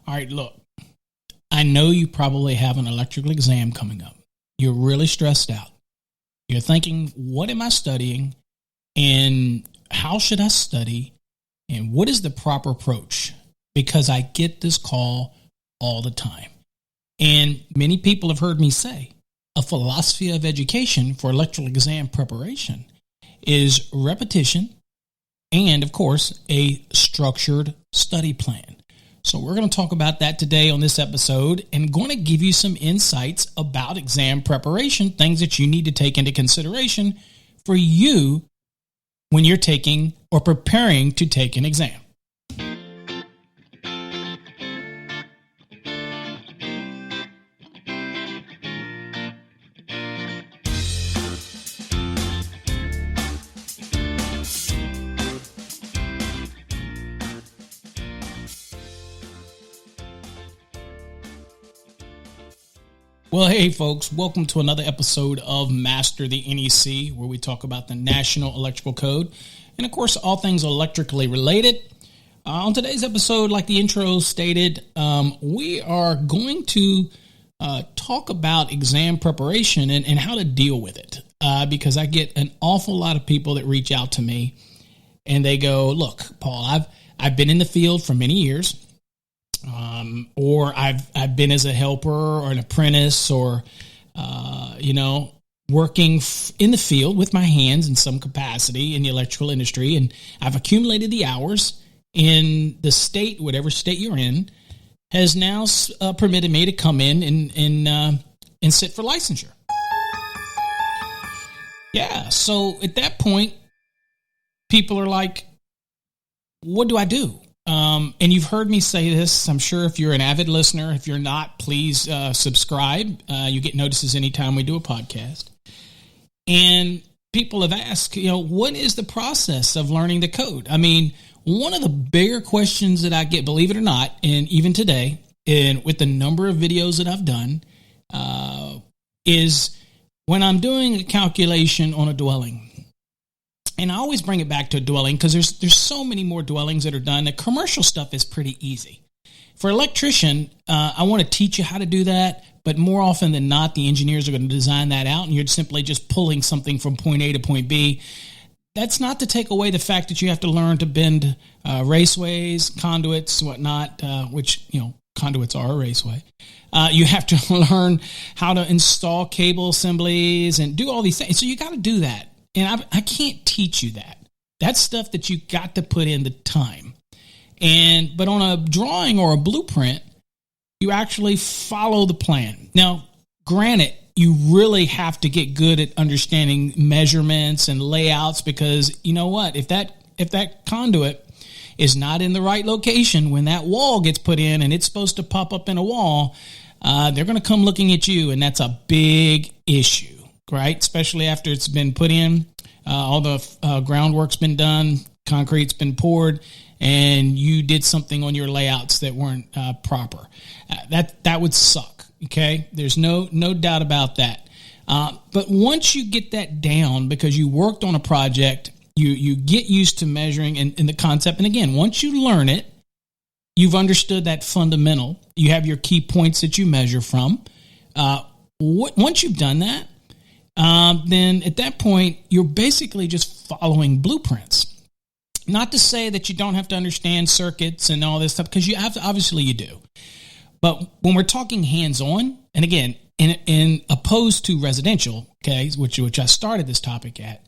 All right, look, I know you probably have an electrical exam coming up. You're really stressed out. You're thinking, what am I studying? And how should I study? And what is the proper approach? Because I get this call all the time. And many people have heard me say, a philosophy of education for electrical exam preparation is repetition and, of course, a structured study plan. So we're going to talk about that today on this episode and going to give you some insights about exam preparation, things that you need to take into consideration for you when you're taking or preparing to take an exam. Well, hey, folks, welcome to another episode of Master the NEC, where we talk about the National Electrical Code and, of course, all things electrically related. On today's episode, like the intro stated, we are going to talk about exam preparation and how to deal with it, because I get an awful lot of people that reach out to me and they go, look, Paul, I've been in the field for many years. Or I've been as a helper or an apprentice or, working in the field with my hands in some capacity in the electrical industry. And I've accumulated the hours in the state, whatever state you're in, has now permitted me to come in and sit for licensure. Yeah. So at that point, people are like, what do I do? And you've heard me say this, I'm sure, if you're an avid listener. If you're not, please subscribe. You get notices anytime we do a podcast. And people have asked, what is the process of learning the code? I mean, one of the bigger questions that I get, believe it or not, and even today, and with the number of videos that I've done, is when I'm doing a calculation on a dwelling. And I always bring it back to a dwelling because there's so many more dwellings that are done. The commercial stuff is pretty easy. For electrician, I want to teach you how to do that, but more often than not, the engineers are going to design that out, and you're simply just pulling something from point A to point B. That's not to take away the fact that you have to learn to bend raceways, conduits, whatnot, which, conduits are a raceway. You have to learn how to install cable assemblies and do all these things. So you got to do that. And I can't teach you that. That's stuff that you got to put in the time. But on a drawing or a blueprint, you actually follow the plan. Now, granted, you really have to get good at understanding measurements and layouts, because you know what? If that conduit is not in the right location when that wall gets put in and it's supposed to pop up in a wall, they're going to come looking at you, and that's a big issue. Right, especially after it's been put in, all the groundwork's been done, concrete's been poured, and you did something on your layouts that weren't proper. That would suck. Okay, there's no doubt about that. But once you get that down, because you worked on a project, you get used to measuring and the concept. And again, once you learn it, you've understood that fundamental. You have your key points that you measure from. Once you've done that, then at that point, you're basically just following blueprints. Not to say that you don't have to understand circuits and all this stuff, because you have to, obviously you do. But when we're talking hands-on, and again, in opposed to residential, okay, which I started this topic at,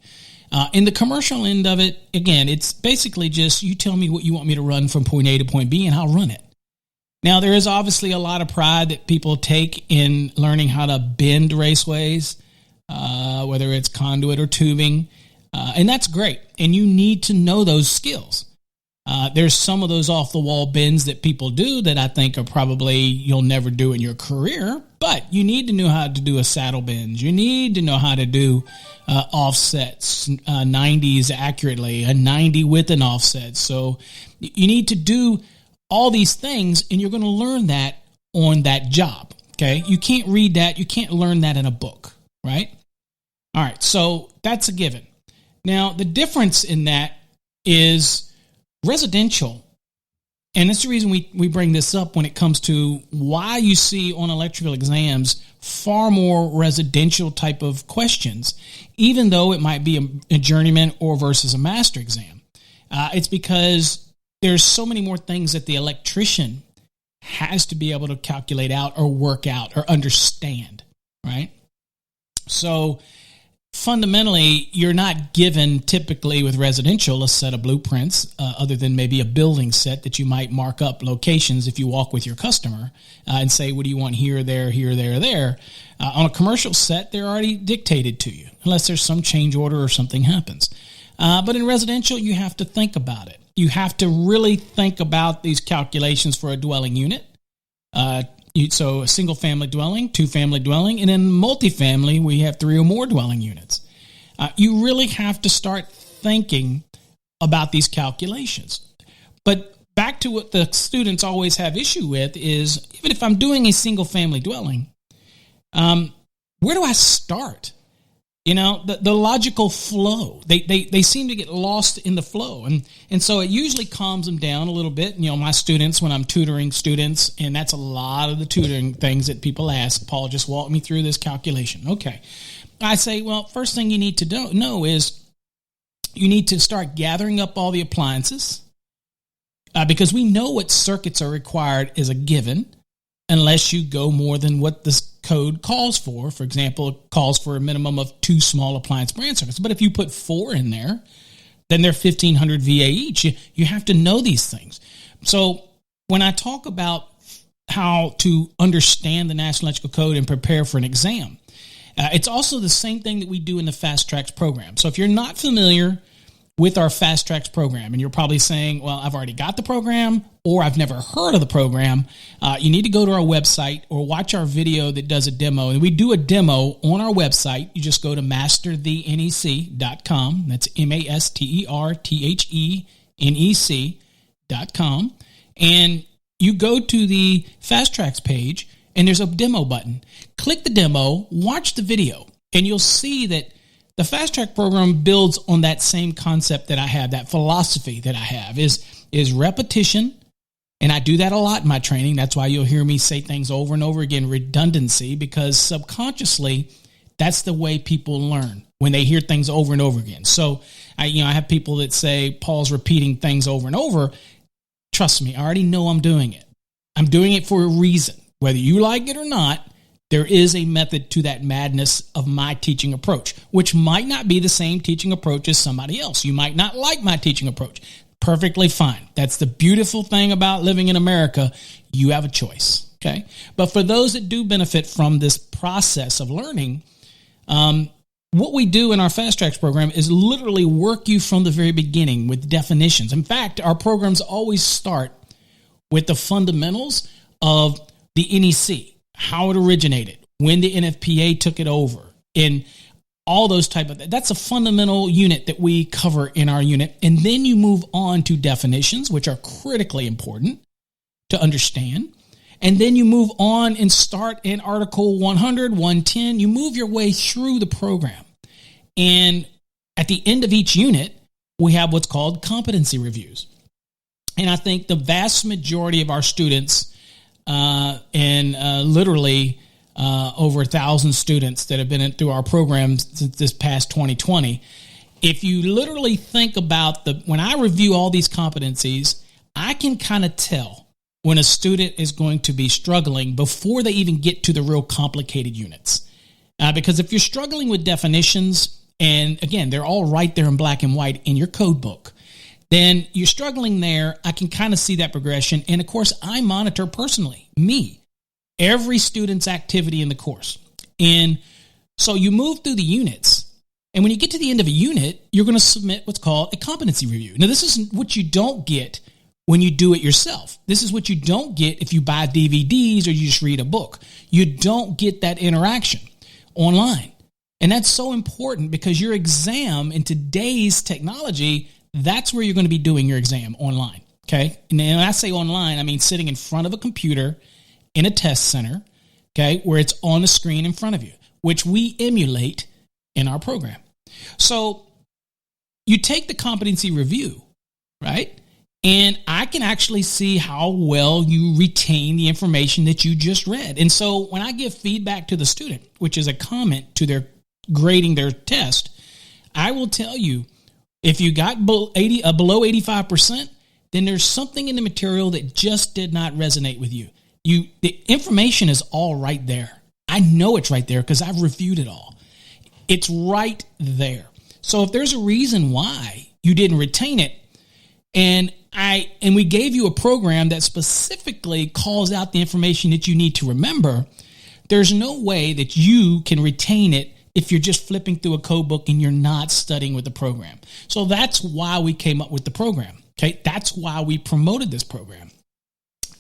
in the commercial end of it, again, it's basically just you tell me what you want me to run from point A to point B, and I'll run it. Now, there is obviously a lot of pride that people take in learning how to bend raceways, whether it's conduit or tubing, and that's great. And you need to know those skills. There's some of those off-the-wall bends that people do that I think are probably you'll never do in your career, but you need to know how to do a saddle bend. You need to know how to do offsets, 90s accurately, a 90 with an offset. So you need to do all these things, and you're going to learn that on that job, okay? You can't read that. You can't learn that in a book, right? All right, so that's a given. Now, the difference in that is residential And that's the reason we bring this up when it comes to why you see on electrical exams far more residential type of questions, even though it might be a journeyman or versus a master exam. It's because there's so many more things that the electrician has to be able to calculate out or work out or understand, right? So fundamentally, you're not given typically with residential a set of blueprints other than maybe a building set that you might mark up locations if you walk with your customer and say, what do you want here, there, there. On a commercial set, they're already dictated to you unless there's some change order or something happens. But in residential, you have to think about it. You have to really think about these calculations for a dwelling unit. So a single family dwelling, 2-family dwelling, and in multifamily, we have 3 or more dwelling units. You really have to start thinking about these calculations. But back to what the students always have issue with is, even if I'm doing a single family dwelling, where do I start? You know, the logical flow. They seem to get lost in the flow. And so it usually calms them down a little bit. You know, my students, when I'm tutoring students, and that's a lot of the tutoring things that people ask, Paul, just walk me through this calculation. Okay. I say, well, first thing you need to know is you need to start gathering up all the appliances because we know what circuits are required as a given unless you go more than what this code calls for. For example, it calls for a minimum of 2 small appliance brand circuits. But if you put 4 in there, then they're 1,500 VA each. You have to know these things. So when I talk about how to understand the National Electrical Code and prepare for an exam, it's also the same thing that we do in the Fast Tracks program. So if you're not familiar with our Fast Tracks program, and you're probably saying, well, I've already got the program, or I've never heard of the program, you need to go to our website or watch our video that does a demo. And we do a demo on our website. You just go to masterthenec.com. That's masterthenec.com. And you go to the Fast Tracks page, and there's a demo button. Click the demo, watch the video, and you'll see that the Fast Track program builds on that same concept that I have, that philosophy that I have is repetition. And I do that a lot in my training. That's why you'll hear me say things over and over again, redundancy, because subconsciously, that's the way people learn when they hear things over and over again. So I have people that say, Paul's repeating things over and over. Trust me, I already know I'm doing it. I'm doing it for a reason. Whether you like it or not, there is a method to that madness of my teaching approach, which might not be the same teaching approach as somebody else. You might not like my teaching approach. Perfectly fine. That's the beautiful thing about living in America. You have a choice, okay? But for those that do benefit from this process of learning, what we do in our Fast Tracks program is literally work you from the very beginning with definitions. In fact, our programs always start with the fundamentals of the NEC, how it originated, when the NFPA took it over, and all those that's a fundamental unit that we cover in our unit. And then you move on to definitions, which are critically important to understand. And then you move on and start in Article 100, 110. You move your way through the program. And at the end of each unit, we have what's called competency reviews. And I think the vast majority of our students literally over 1,000 students that have been through our program since this past 2020. If you literally think about when I review all these competencies, I can kind of tell when a student is going to be struggling before they even get to the real complicated units. Because if you're struggling with definitions, and again, they're all right there in black and white in your code book, then you're struggling there. I can kind of see that progression. And of course, I monitor personally, every student's activity in the course. And so you move through the units. And when you get to the end of a unit, you're going to submit what's called a competency review. Now, this is what you don't get when you do it yourself. This is what you don't get if you buy DVDs or you just read a book. You don't get that interaction online. And that's so important because your exam in today's technology, that's where you're going to be doing your exam online. Okay. And when I say online, I mean sitting in front of a computer in a test center, okay, where it's on the screen in front of you, which we emulate in our program. So you take the competency review, right? And I can actually see how well you retain the information that you just read. And so when I give feedback to the student, which is a comment to their grading their test, I will tell you, if you got below 85%, then there's something in the material that just did not resonate with you. The information is all right there. I know it's right there because I've reviewed it all. It's right there. So if there's a reason why you didn't retain it, and we gave you a program that specifically calls out the information that you need to remember, there's no way that you can retain it if you're just flipping through a code book and you're not studying with the program. So that's why we came up with the program. Okay, that's why we promoted this program.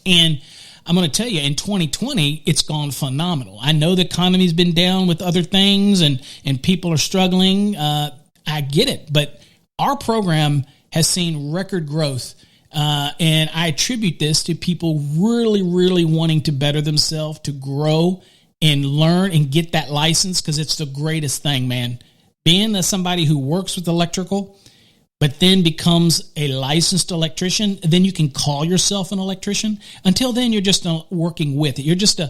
And I'm going to tell you, in 2020, it's gone phenomenal. I know the economy's been down with other things and people are struggling. I get it, but our program has seen record growth. And I attribute this to people really, really wanting to better themselves, to grow and learn and get that license, because it's the greatest thing, man. Being somebody who works with electrical, but then becomes a licensed electrician, then you can call yourself an electrician. Until then, you're just working with it. You're just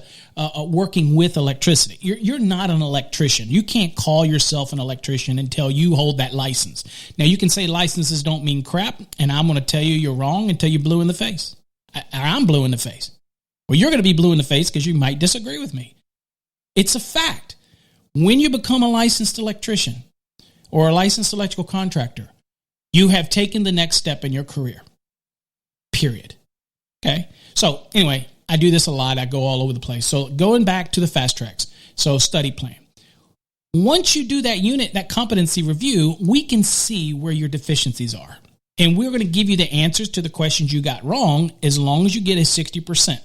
working with electricity. You're not an electrician. You can't call yourself an electrician until you hold that license. Now, you can say licenses don't mean crap, and I'm going to tell you you're wrong until you're blue in the face. I'm blue in the face. Well, you're going to be blue in the face because you might disagree with me. It's a fact. When you become a licensed electrician or a licensed electrical contractor, you have taken the next step in your career, period. Okay. So anyway, I do this a lot. I go all over the place. So going back to the fast tracks. So study plan. Once you do that unit, that competency review, we can see where your deficiencies are. And we're going to give you the answers to the questions you got wrong as long as you get a 60%.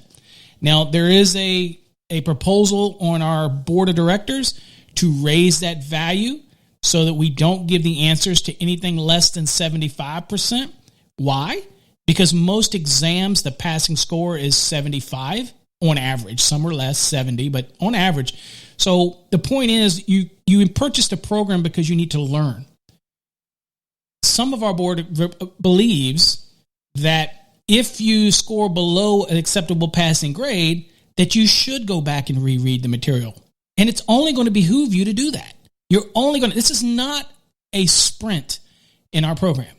Now, there is a proposal on our board of directors to raise that value so that we don't give the answers to anything less than 75%. Why? Because most exams, the passing score is 75 on average. Some are less, 70, but on average. So the point is you purchased a program because you need to learn. Some of our board believes that if you score below an acceptable passing grade, that you should go back and reread the material. And it's only going to behoove you to do that. This is not a sprint in our program.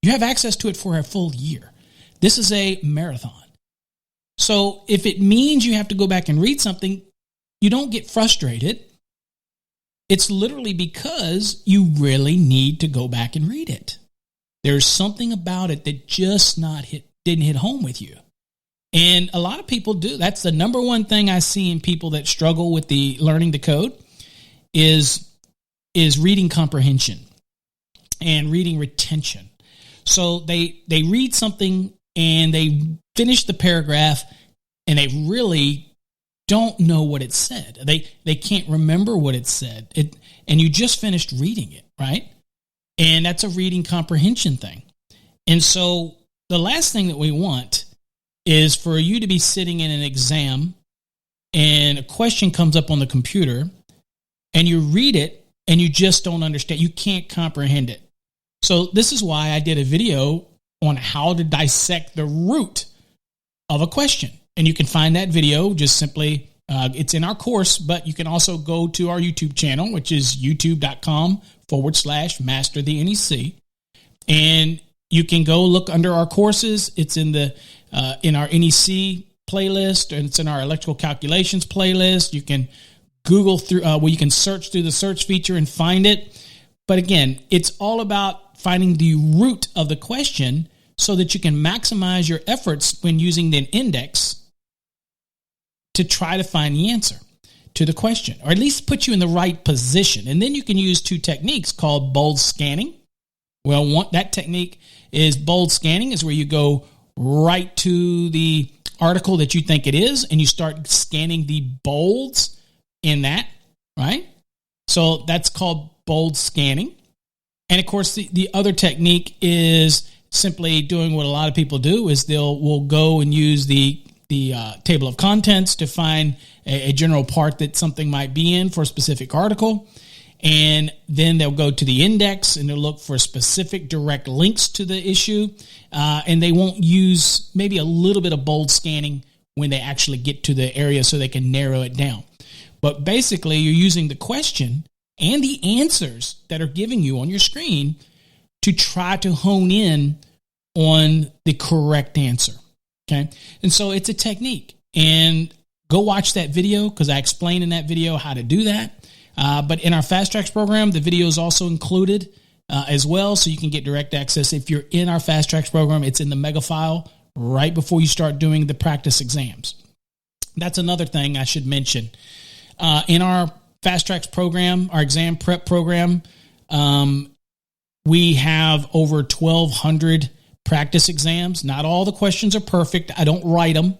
You have access to it for a full year. This is a marathon. So if it means you have to go back and read something, you don't get frustrated. It's literally because you really need to go back and read it. There's something about it that just didn't hit home with you. And a lot of people do. That's the number one thing I see in people that struggle with the learning the code is reading comprehension and reading retention. So they read something and they finish the paragraph and they really don't know what it said. They can't remember what it said. And you just finished reading it, right? And that's a reading comprehension thing. And so the last thing that we want is for you to be sitting in an exam and a question comes up on the computer and you read it and you just don't understand. You can't comprehend it. So this is why I did a video on how to dissect the root of a question. And you can find that video just simply, it's in our course, but you can also go to our YouTube channel, which is youtube.com/master the NEC. And you can go look under our courses. It's in our NEC playlist, and it's in our electrical calculations playlist. You can Google through, you can search through the search feature and find it. But again, it's all about finding the root of the question so that you can maximize your efforts when using the index to try to find the answer to the question, or at least put you in the right position. And then you can use two techniques called bold scanning. Well, that technique is bold scanning, is where you go right to the article that you think it is, and you start scanning the bolds in that, right? So that's called bold scanning. And of course, the other technique is simply doing what a lot of people do, is we'll go and use the table of contents to find a general part that something might be in for a specific article. And then they'll go to the index and they'll look for specific direct links to the issue. And they won't use maybe a little bit of bold scanning when they actually get to the area so they can narrow it down. But basically, you're using the question and the answers that are giving you on your screen to try to hone in on the correct answer. Okay. And so it's a technique. And go watch that video because I explain in that video how to do that. But in our Fast Tracks program, the video is also included as well. So you can get direct access. If you're in our Fast Tracks program, it's in the mega file right before you start doing the practice exams. That's another thing I should mention. In our Fast Tracks program, our exam prep program, we have over 1,200 practice exams. Not all the questions are perfect. I don't write them.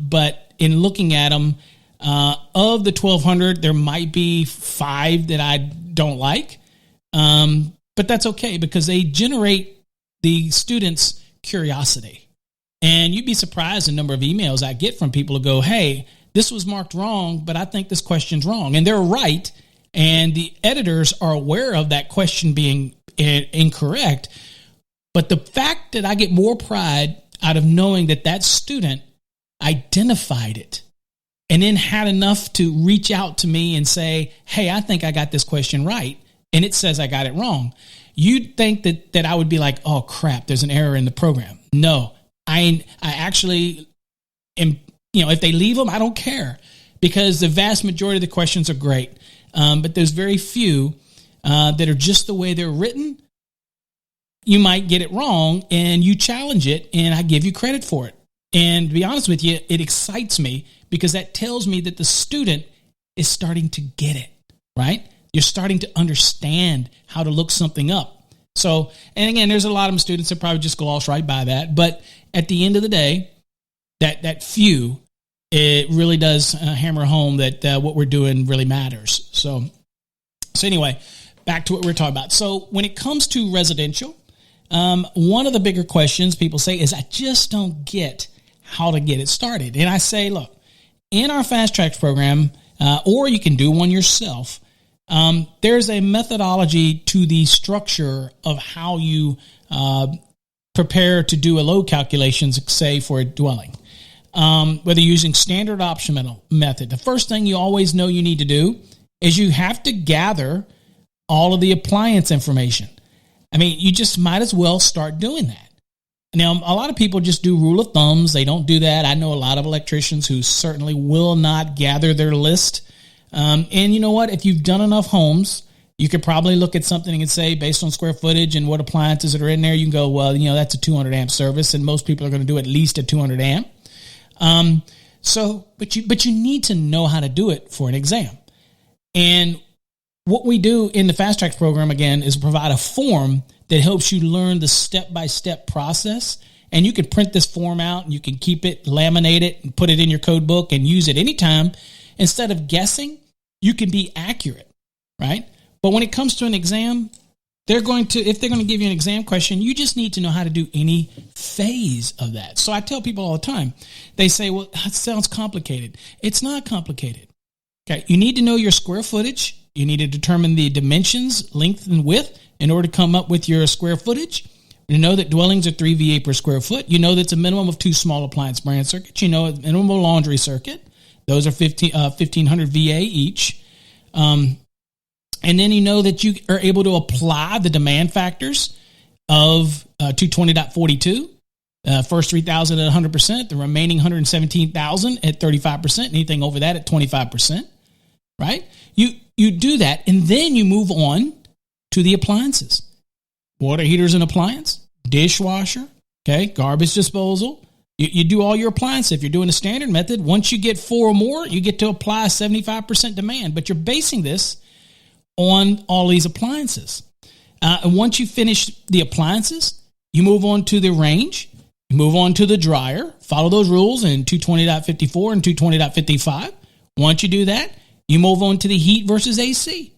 But in looking at them, of the 1,200, there might be 5 that I don't like. But that's okay because they generate the students' curiosity. And you'd be surprised the number of emails I get from people who go, hey, this was marked wrong, but I think this question's wrong. And they're right. And the editors are aware of that question being incorrect. But the fact that I get more pride out of knowing that that student identified it and then had enough to reach out to me and say, hey, I think I got this question right. And it says I got it wrong. You'd think that I would be like, oh, crap, there's an error in the program. No, I actually am, if they leave them, I don't care because the vast majority of the questions are great. But there's very few that are just the way they're written. You might get it wrong and you challenge it and I give you credit for it. And to be honest with you, it excites me because that tells me that the student is starting to get it, right? You're starting to understand how to look something up. So, and again, there's a lot of students that probably just gloss right by that. But at the end of the day, that few, it really does hammer home that what we're doing really matters. So anyway, back to what we're talking about. So when it comes to residential, one of the bigger questions people say is, I just don't get how to get it started. And I say, look, in our Fast Tracks program, or you can do one yourself, there's a methodology to the structure of how you prepare to do a load calculations, say, for a dwelling. Whether you're using standard optional method, the first thing you always know you need to do is you have to gather all of the appliance information. I mean, you just might as well start doing that. Now, a lot of people just do rule of thumbs. They don't do that. I know a lot of electricians who certainly will not gather their list. And you know what? If you've done enough homes, you could probably look at something and say, based on square footage and what appliances that are in there, you can go, well, that's a 200 amp service, and most people are going to do at least a 200 amp. But you need to know how to do it for an exam. And what we do in the Fast Tracks program, again, is provide a form that helps you learn the step-by-step process. And you can print this form out and you can keep it, laminate it, and put it in your code book and use it anytime. Instead of guessing, you can be accurate, right? But when it comes to an exam, if they're going to give you an exam question, you just need to know how to do any phase of that. So I tell people all the time, they say, well, that sounds complicated. It's not complicated. Okay. You need to know your square footage. You need to determine the dimensions, length and width in order to come up with your square footage. You know that dwellings are 3 VA per square foot. You know that's a minimum of 2 small appliance brand circuits. You know a minimum laundry circuit. Those are 1,500 VA each. And then you know that you are able to apply the demand factors of 220.42, first 3,000 at 100%, the remaining 117,000 at 35%, anything over that at 25%, right? You do that, and then you move on to the appliances. Water heater's an appliance, dishwasher, okay, garbage disposal. You do all your appliances. If you're doing a standard method, once you get 4 or more, you get to apply 75% demand, but you're basing this on all these appliances. And once you finish the appliances, you move on to the range, you move on to the dryer, follow those rules in 220.54 and 220.55. Once you do that, you move on to the heat versus AC.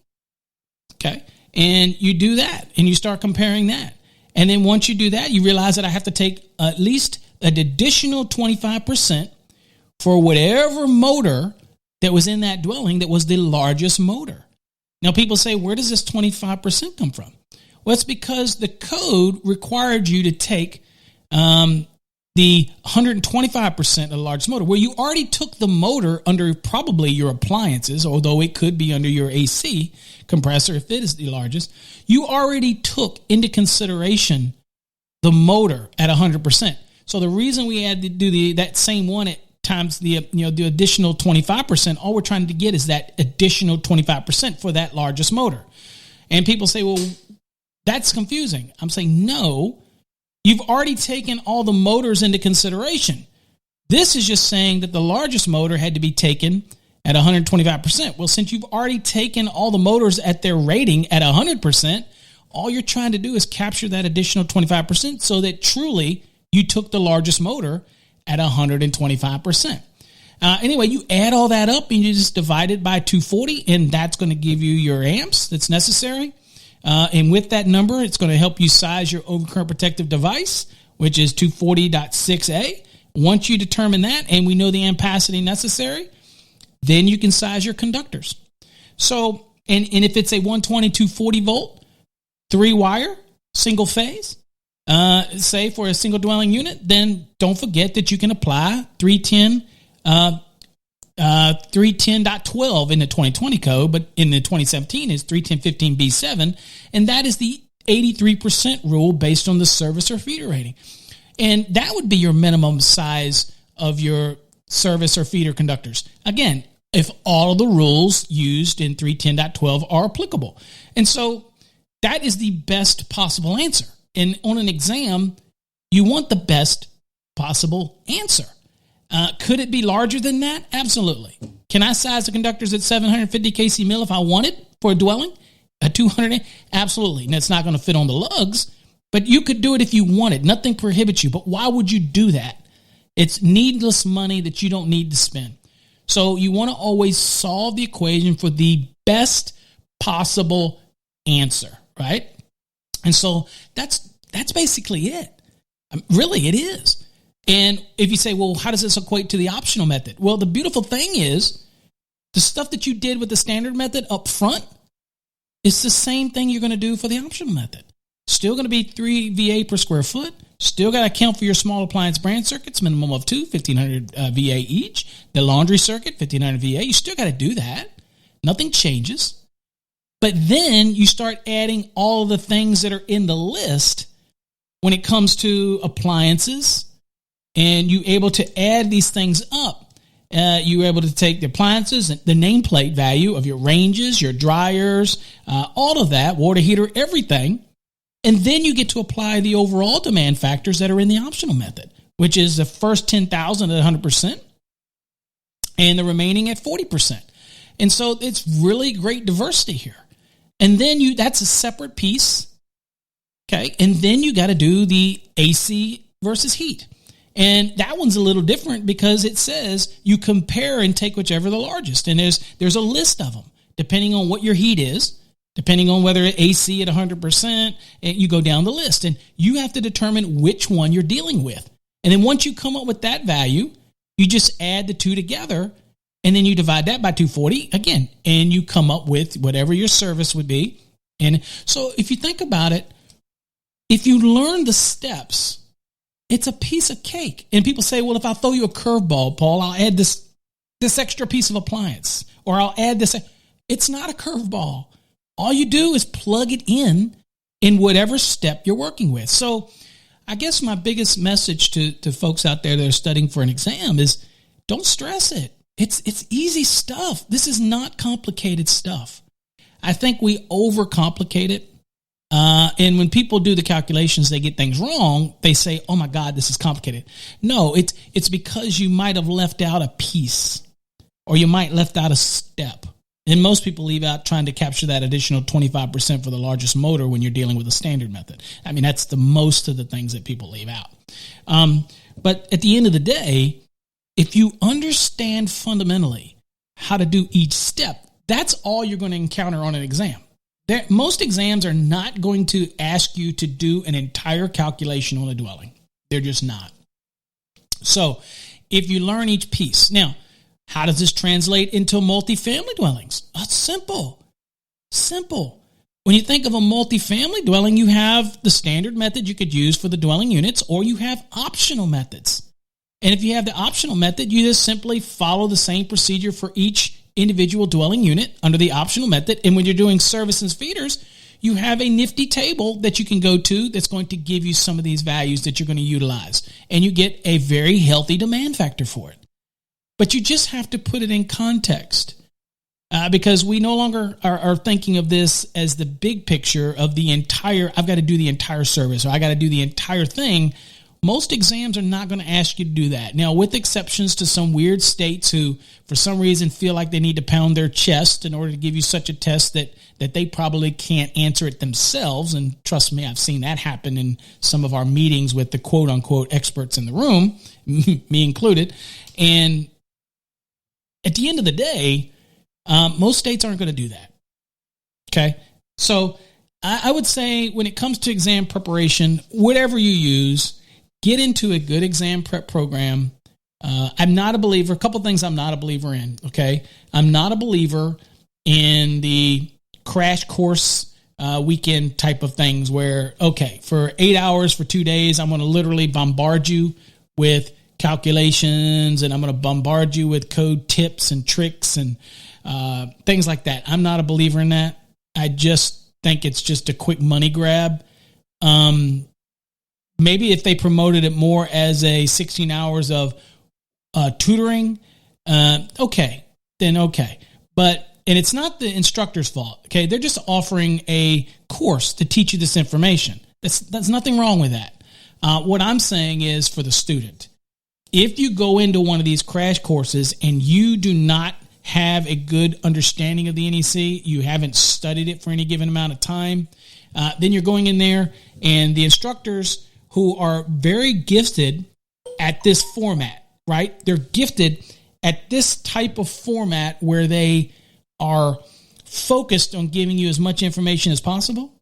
Okay. And you do that and you start comparing that. And then once you do that, you realize that I have to take at least an additional 25% for whatever motor that was in that dwelling that was the largest motor. Now, people say, where does this 25% come from? Well, it's because the code required you to take the 125% of the largest motor, where you already took the motor under probably your appliances, although it could be under your AC compressor if it is the largest. You already took into consideration the motor at 100%. So the reason we had to do that same one at times the additional 25%, all we're trying to get is that additional 25% for that largest motor. And people say, well, that's confusing. I'm saying, no, you've already taken all the motors into consideration. This is just saying that the largest motor had to be taken at 125%. Well, since you've already taken all the motors at their rating at 100%, all you're trying to do is capture that additional 25% so that truly you took the largest motor at 125%. Anyway, you add all that up and you just divide it by 240, and that's going to give you your amps that's necessary. And with that number, it's going to help you size your overcurrent protective device, which is 240.6A. Once you determine that, and we know the ampacity necessary, then you can size your conductors. So, and if it's a 120, 240 volt, 3-wire, single phase, say for a single dwelling unit, then don't forget that you can apply 310.12 in the 2020 code, but in the 2017 is 310.15B7, and that is the 83% rule based on the service or feeder rating. And that would be your minimum size of your service or feeder conductors. Again, if all of the rules used in 310.12 are applicable. And so that is the best possible answer. And on an exam, you want the best possible answer. Could it be larger than that? Absolutely. Can I size the conductors at 750 kc mil if I wanted for a dwelling? A 200? Absolutely. And it's not going to fit on the lugs, but you could do it if you wanted. Nothing prohibits you. But why would you do that? It's needless money that you don't need to spend. So you want to always solve the equation for the best possible answer, right? And so that's basically it. Really, it is. And if you say, well, how does this equate to the optional method? Well, the beautiful thing is the stuff that you did with the standard method up front, it's the same thing you're going to do for the optional method. Still going to be 3 VA per square foot. Still got to account for your small appliance branch circuits, minimum of 2, 1,500 VA each. The laundry circuit, 1,500 VA. You still got to do that. Nothing changes. But then you start adding all the things that are in the list when it comes to appliances, and you're able to add these things up. You're able to take the appliances, the nameplate value of your ranges, your dryers, all of that, water heater, everything. And then you get to apply the overall demand factors that are in the optional method, which is the first 10,000 at 100% and the remaining at 40%. And so it's really great diversity here. And then that's a separate piece. Okay. And then you got to do the AC versus heat. And that one's a little different because it says you compare and take whichever the largest. And there's a list of them depending on what your heat is, depending on whether it's AC at 100%, and you go down the list. And you have to determine which one you're dealing with. And then once you come up with that value, you just add the two together, and then you divide that by 240 again, and you come up with whatever your service would be. And so if you think about it, if you learn the steps, it's a piece of cake. And people say, well, if I throw you a curveball, Paul, I'll add this extra piece of appliance, or I'll add this. It's not a curveball. All you do is plug it in whatever step you're working with. So I guess my biggest message to folks out there that are studying for an exam is don't stress it. It's easy stuff. This is not complicated stuff. I think we overcomplicate it. And when people do the calculations, they get things wrong. They say, oh my God, this is complicated. No, it's because you might have left out a piece, or you might left out a step. And most people leave out trying to capture that additional 25% for the largest motor when you're dealing with a standard method. I mean, that's the most of the things that people leave out. But at the end of the day, if you understand fundamentally how to do each step, that's all you're going to encounter on an exam. Most exams are not going to ask you to do an entire calculation on a dwelling. They're just not. So if you learn each piece. Now, how does this translate into multifamily dwellings? It's simple. Simple. When you think of a multifamily dwelling, you have the standard method you could use for the dwelling units, or you have optional methods. And if you have the optional method, you just simply follow the same procedure for each individual dwelling unit under the optional method. And when you're doing service and feeders, you have a nifty table that you can go to that's going to give you some of these values that you're going to utilize. And you get a very healthy demand factor for it. But you just have to put it in context. Because we no longer are thinking of this as the big picture of the entire, I've got to do the entire service, or I got to do the entire thing. Most exams are not going to ask you to do that. Now, with exceptions to some weird states who, for some reason, feel like they need to pound their chest in order to give you such a test that they probably can't answer it themselves. And trust me, I've seen that happen in some of our meetings with the quote-unquote experts in the room, me included. And at the end of the day, most states aren't going to do that. Okay. So I would say when it comes to exam preparation, whatever you use, get into a good exam prep program. I'm not a believer. A couple of things I'm not a believer in. Okay. I'm not a believer in the crash course weekend type of things where, okay, for 8 hours for 2 days, I'm going to literally bombard you with calculations and I'm going to bombard you with code tips and tricks and things like that. I'm not a believer in that. I just think it's just a quick money grab. Maybe if they promoted it more as a 16 hours of tutoring, okay. But, and it's not the instructor's fault. Okay. They're just offering a course to teach you this information. That's nothing wrong with that. What I'm saying is for the student, if you go into one of these crash courses and you do not have a good understanding of the NEC, you haven't studied it for any given amount of time, then you're going in there and the instructors who are very gifted at this format, right? They're gifted at this type of format where they are focused on giving you as much information as possible.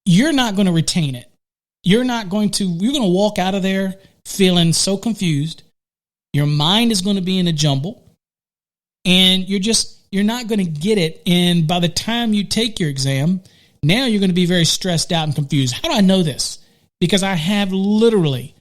You're not going to retain it. You're going to walk out of there feeling so confused. Your mind is going to be in a jumble. And you're not going to get it. And by the time you take your exam, now you're going to be very stressed out and confused. How do I know this? Because I have literally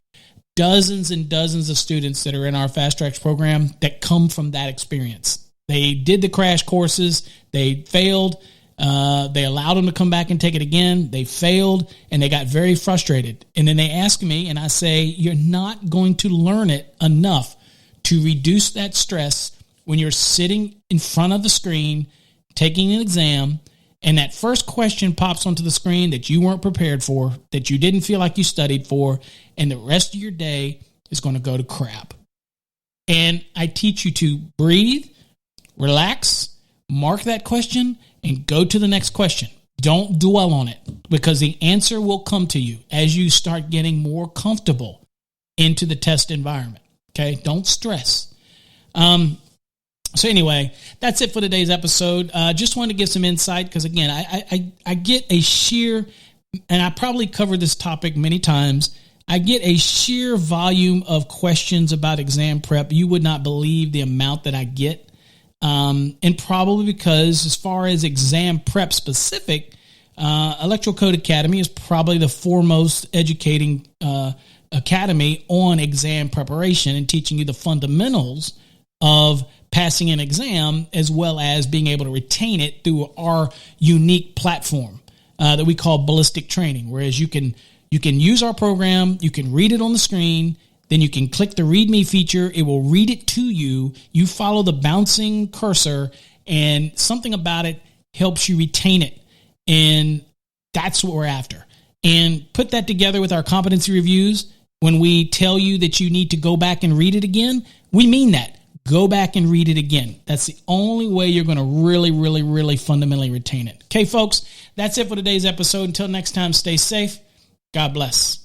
dozens and dozens of students that are in our Fast Tracks program that come from that experience. They did the crash courses. They failed. They allowed them to come back and take it again. They failed and they got very frustrated. And then they ask me and I say, you're not going to learn it enough to reduce that stress when you're sitting in front of the screen, taking an exam, and that first question pops onto the screen that you weren't prepared for, that you didn't feel like you studied for, and the rest of your day is going to go to crap. And I teach you to breathe, relax, mark that question, and go to the next question. Don't dwell on it because the answer will come to you as you start getting more comfortable into the test environment. Okay? Don't stress. So anyway, that's it for today's episode. Just wanted to give some insight because, again, I get a sheer, and I probably covered this topic many times, I get a sheer volume of questions about exam prep. You would not believe the amount that I get. And probably because as far as exam prep specific, Electrical Code Academy is probably the foremost educating academy on exam preparation and teaching you the fundamentals of passing an exam as well as being able to retain it through our unique platform that we call Ballistic Training. Whereas you can use our program, you can read it on the screen, then you can click the README feature. It will read it to you. You follow the bouncing cursor and something about it helps you retain it. And that's what we're after. And put that together with our competency reviews. When we tell you that you need to go back and read it again, we mean that. Go back and read it again. That's the only way you're going to really, really, really fundamentally retain it. Okay, folks, that's it for today's episode. Until next time, stay safe. God bless.